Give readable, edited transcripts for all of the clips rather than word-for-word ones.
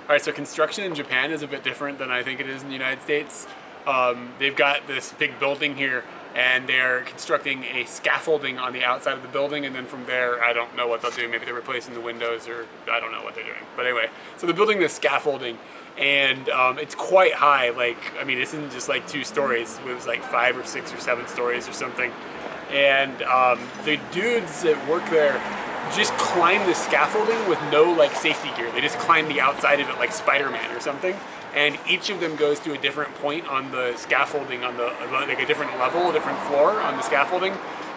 Alright, so construction in Japan is a bit different than I think it is in the United States. They've got this big building here, and they're constructing a scaffolding on the outside of the building, and then from there, I don't know what they'll do. Maybe they're replacing the windows, or I don't know what they're doing. But anyway, so they're building this scaffolding, and it's quite high. Like, I mean, this isn't just like 2 stories. It was like 5 or 6 or 7 stories or something. And the dudes that work there just climb the scaffolding with no like safety gear. They just climb the outside of it like Spider-Man or something. And each of them goes to a different point on the scaffolding, on the like a different level, a different floor on the scaffolding.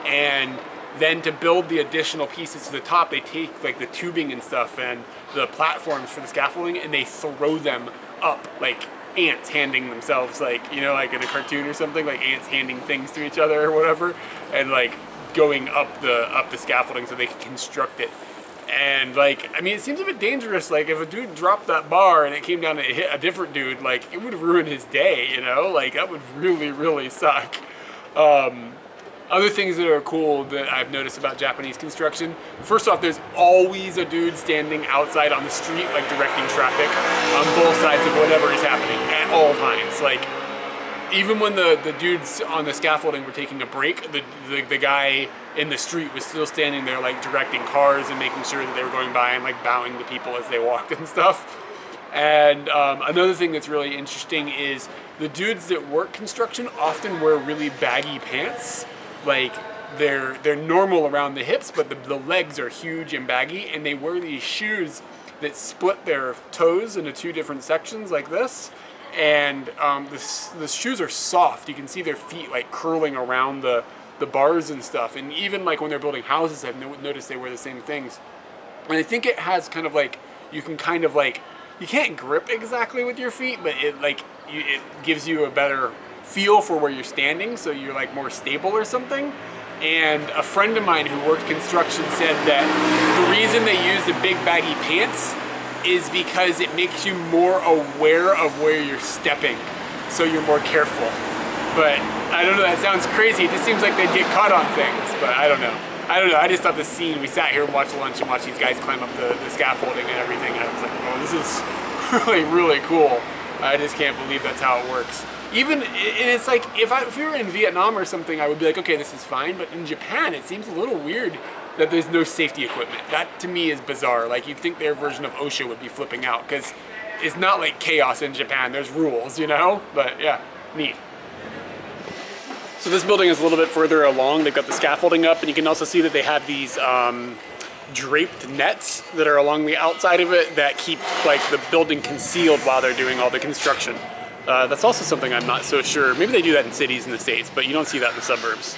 And then to build the additional pieces to the top, they take like the tubing and stuff and the platforms for the scaffolding, and they throw them up like ants handing themselves, like, you know, like in a cartoon or something, like ants handing things to each other or whatever, and like going up the scaffolding so they can construct it. And like, I mean, it seems a bit dangerous. Like, if a dude dropped that bar and it came down to hit a different dude, like, it would ruin his day, you know? Like, that would really, really suck. Other things that are cool that I've noticed about Japanese construction, first off, there's always a dude standing outside on the street, like directing traffic on both sides of whatever is happening at all times. Like, even when the dudes on the scaffolding were taking a break, the guy in the street was still standing there, like directing cars and making sure that they were going by and like bowing to people as they walked and stuff. And another thing that's really interesting is the dudes that work construction often wear really baggy pants. Like, they're normal around the hips, but the legs are huge and baggy, and they wear these shoes that split their toes into 2 different sections like this. And the shoes are soft. You can see their feet like curling around the bars and stuff. And even like when they're building houses, I've noticed they wear the same things. And I think it has kind of like, you can kind of like, you can't grip exactly with your feet, but it like, it gives you a better feel for where you're standing, so you're like more stable or something. And a friend of mine who worked construction said that the reason they use the big baggy pants is because it makes you more aware of where you're stepping, so you're more careful. But I don't know, that sounds crazy. It just seems like they'd get caught on things, but I don't know. I just thought the scene, we sat here and watched lunch and watched these guys climb up the scaffolding and everything, and I was like, oh, this is really, really cool. I just can't believe that's how it works. Even, and it's like, if we were in Vietnam or something, I would be like, okay, this is fine. But in Japan, it seems a little weird that there's no safety equipment. That, to me, is bizarre. Like, you'd think their version of OSHA would be flipping out, because it's not like chaos in Japan. There's rules, you know? But yeah, neat. So this building is a little bit further along. They've got the scaffolding up, and you can also see that they have these draped nets that are along the outside of it that keep like the building concealed while they're doing all the construction. That's also something I'm not so sure. Maybe they do that in cities in the States, but you don't see that in the suburbs.